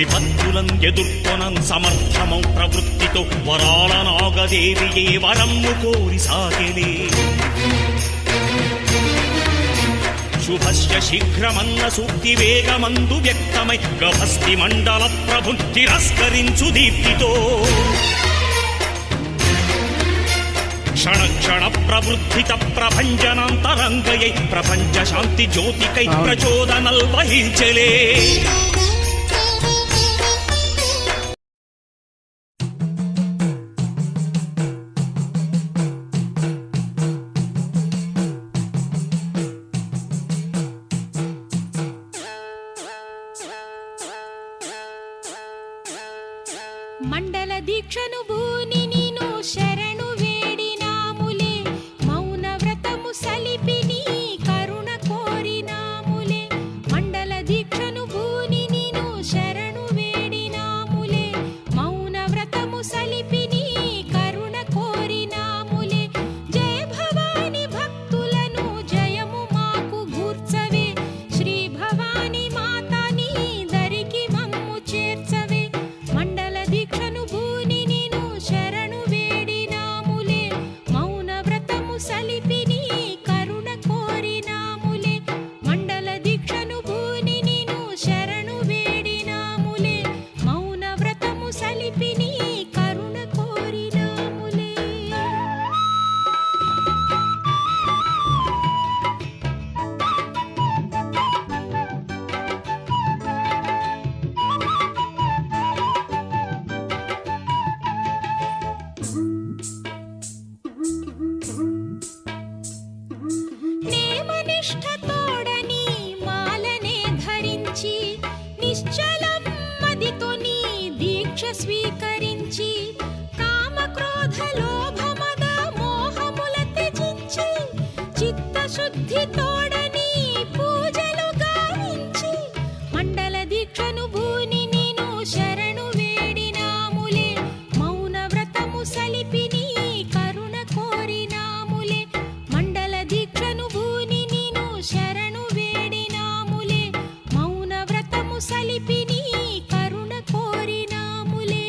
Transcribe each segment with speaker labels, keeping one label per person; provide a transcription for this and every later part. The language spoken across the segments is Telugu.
Speaker 1: విపత్తులను ఎదుర్కొనం సమర్థమౌ ప్రవృత్తితో వరాల నాగదేవియే వరమ్ము కోరి సాగెలే. శుభస్య శీఘ్రమన్న సూక్తి వేగమందు వ్యక్తమై గభస్తి మండల ప్రభున్ తిరస్కరించు దీప్తితో క్షణ క్షణ ప్రవృద్ధిత ప్రభంజనాంతరంగయై ప్రపంచ శాంతి జ్యోతికై ప్రచోదనల్ వహించలే.
Speaker 2: మండల దీక్షను భూని నీను శరణు వేడినాములే, మౌన వ్రతము సలిపి నీ కరుణ కోరినాములే. మండల దీక్షను భూని నీను శరణు వేడినాములే, మౌన వ్రతము సలిపి నీ కరుణ కోరినాములే. జయ భవాని భక్తులను జయము మాకు గూర్చవే, శ్రీ భవాని మాత నీ దరికి మమ్ము చేర్చవే. మండల దీక్షను భూని నీను శరణు వేడినాములే, మౌన వ్రతము సలిపి నీ కరుణ కోరినాములే. మండల దీక్షను భూని నీను శరణు వేడినాములే, మౌన వ్రతము సలిపి నీ కరుణ కోరినాములే. నేమనిష్ఠతోడని మాలనే ధరించి నిశ్చలం మదితో నీ దీక్ష స్వీకరించి కామ క్రోధ లోభ మద మోహముల త్యజించి చిత్తశుద్ధితోడని పూజలు గావించి మండల దీక్షను భూని నీను శరణు వేడినాములే, మౌన వ్రతము సలిపి నీ కరుణ కోరినాములే. మండల దీక్షను భూని నీను శరణు వేడినాములే, మౌన వ్రతము సలిపి నీ కరుణ కోరినాములే.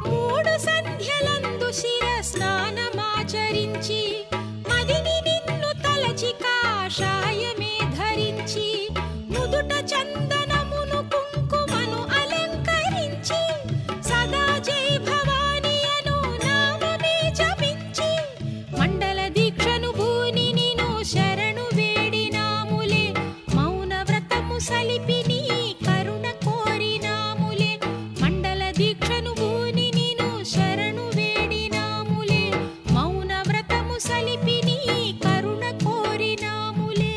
Speaker 2: మూడు సంధ్యలందు శిర స్నానమాచరించి మదిని నిన్ను తలచి కాషాయమే ధరించి నుదుట చందనమును కుంకుమను అలంకరించి సదా జై భవాని అను నామమే జపించి మండల దీక్షను భూని నీను శరణు వేడినాములే, మౌన వ్రతము సలిపి నీ కరుణ కోరినాములే. మండల దీక్షను భూని నీను శరణు వేడినాములే, మౌన వ్రతము సలిపి నీ కరుణ కోరినాములే.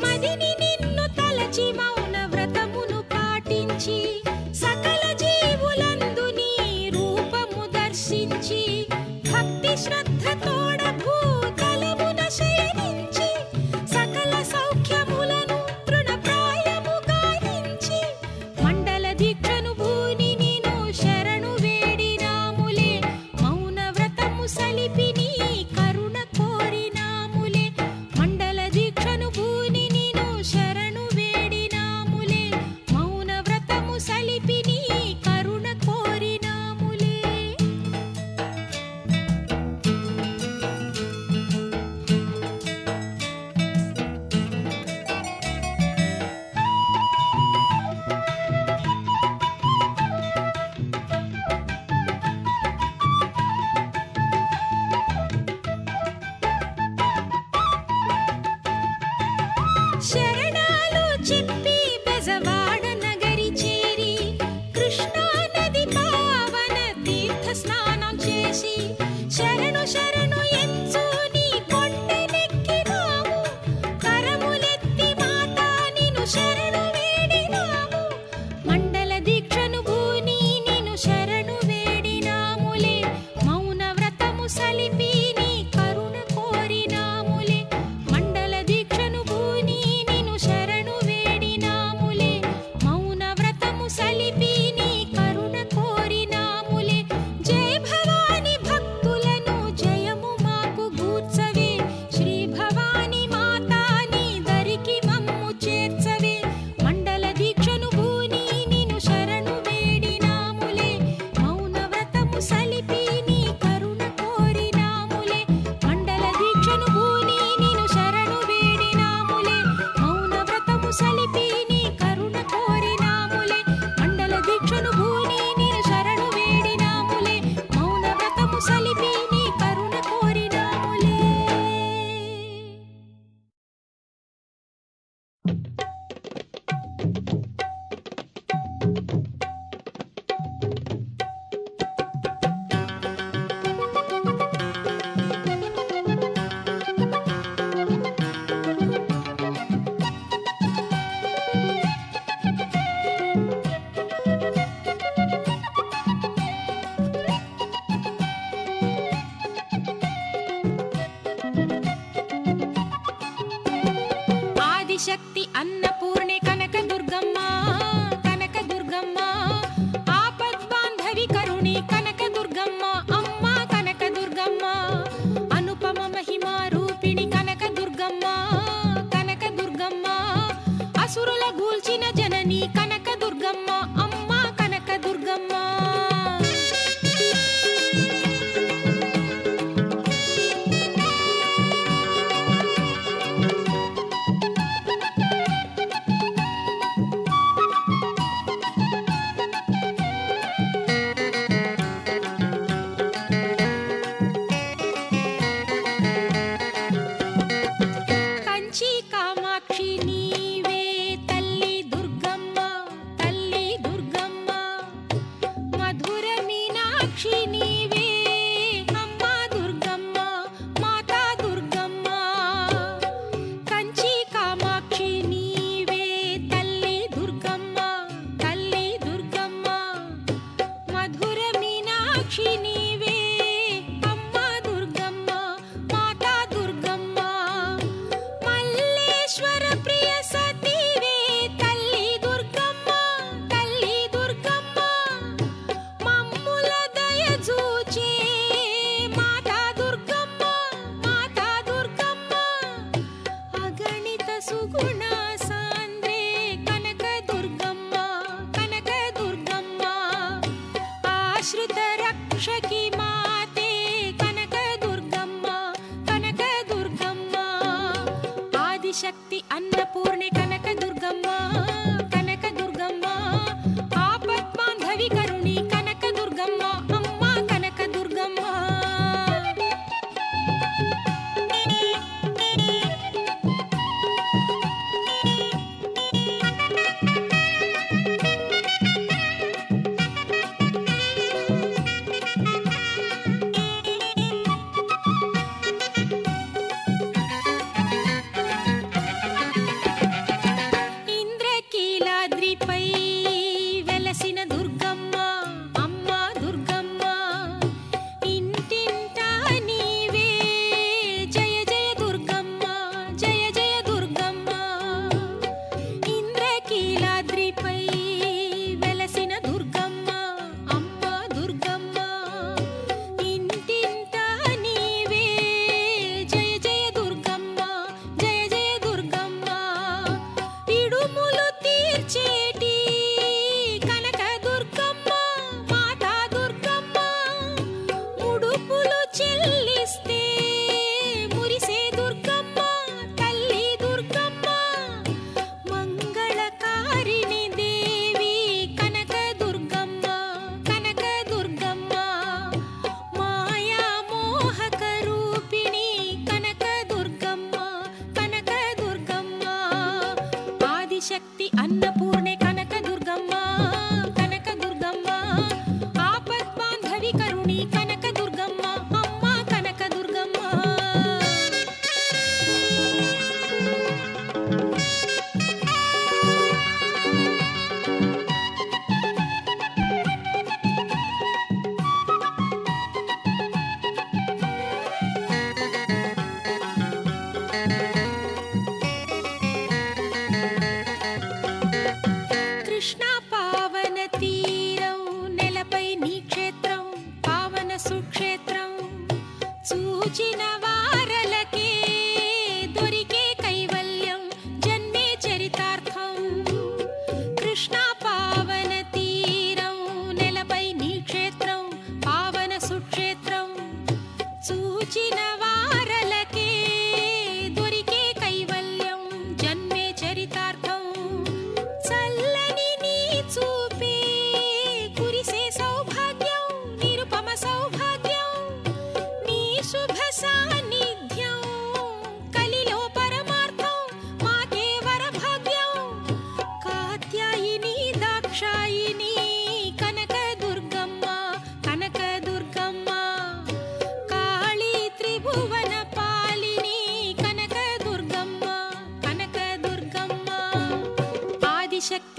Speaker 2: మదిని నిన్ను తలచి మౌన వ్రతమును పాటించి సకల జీవులందు నీ రూపము దర్శించి భక్తి శ్రద్ధతోడ భూతలమున శయనించి సకల సౌఖ్యములను తృణప్రాయము గావించి మండల దీక్షను భూని నీను శరణు వేడినాములే, మౌన వ్రతము సలిపి నీ కరుణ కోరినాములే. మండల దీక్షను భూని నీను శరణు వేడినాములే, మౌన వ్రతము సలిపి నీ కరుణ కోరినాములే. శరణాలు చెప్పి బెజవాడ నగరి చేరి కృష్ణా నది పావన తీర్థ స్నానం చేసి ఆదిశక్తి అన్నపూర్ణే కనకదుర్గమ్మ కనకదుర్గమ్మ ఆపద్బాంధవి కరుణి కనకదుర్గమ్మ అమ్మ కనకదుర్గమ్మ అనుపమ మహిమా రూపిణి కనకదుర్గమ్మ కనకదుర్గమ్మ అసురుల గూల్చిన జనని కనకదుర్గమ్మ అమ్మ కనకదుర్గమ్మ కంచి కామాక్షి నీవే తల్లి దుర్గమ్మ తల్లి దుర్గమ్మ మధుర మీనాక్షి నీవే అమ్మ దుర్గమ్మ మాతా దుర్గమ్మ కంచి కామాక్షి నీవే తల్లి దుర్గమ్మ తల్లి దుర్గమ్మ మధుర మీనాక్షి నీవే అమ్మ దుర్గమ్మ మాతా దుర్గమ్మ మల్లేశ్వర ప్రియ సతీవే తల్లి దుర్గమ్మ తల్లి దుర్గమ్మ మమ్ముల దయ చూచే మాతా దుర్గమ్మ మాతా దుర్గమ్మ అగణిత సుగుణ సాంద్రే కనక దుర్గమ్మ కనక దుర్గమ్మ ఆశ్రిత రక్షకి మాతే కనక దుర్గమ్మ కనక దుర్గమ్మ ఆదిశక్తి అన్నపూర్ణే కనక దుర్గమ్మ కనక దుర్గమ్మ ఆపద్బాంధవి కరుణి కనక దుర్గమ్మ అమ్మ కనక దుర్గమ్మ ఇంద్రకీలాద్రిపై వెలసిన దుర్గమ్మ అమ్మ దుర్గమ్మ ఇంటింటా నీవే జయ జయ దుర్గమ్మ జయ జయ దుర్గమ్మ ఇంద్రకీలాద్రిపై వెలసిన దుర్గమ్మ అమ్మ దుర్గమ్మ ఇంటింటా నీవే జయ జయ దుర్గమ్మ జయ జయ దుర్గమ్మ ఇడుములు తీర్చేటి కనక దుర్గమ్మ మాతా దుర్గమ్మ ముడుపులు చెల్లిస్తే మురిసే దుర్గమ్మ తల్లి దుర్గమ్మ మంగళకారిణి దేవి కనక దుర్గమ్మ కనక దుర్గమ్మ మాయా మోహక రూపిణి కనక దుర్గమ్మ కనక దుర్గమ్మ ఆదిశక్తి అన్నపూర్ణే కనక దుర్గమ్మ కనక దుర్గమ్మ ఆపద్బాంధవి కరుణి కనక దుర్గమ్మ అమ్మ కనక దుర్గమ్మ కృష్ణా పావన తీరం నెలపై నీ క్షేత్రం పావన సుక్షేత్రం చూచిన వారలకే దొరికే కైవల్యం జన్మే చరితార్థం కృష్ణా పావన తీరం నెలపై నీ క్షేత్రం పావన సుక్షేత్రం చూచిన వారలకే దొరికే కైవల్యం జన్మే చరితార్థం చల్లని నీ చూపే కురిసే సౌభాగ్యం నిరుపమ సౌభాగ్యం నీ శుభ సాన్నిధ్యం కలిలో పరమార్థం మాకే వరభాగ్యం కాత్యాయిని దాక్షాయిని కనక దుర్గమ్మ కనక దుర్గమ్మ కాళీ త్రిభువన పాలిని కనక దుర్గమ్మ కనక దుర్గమ్మ ఆదిశక్తి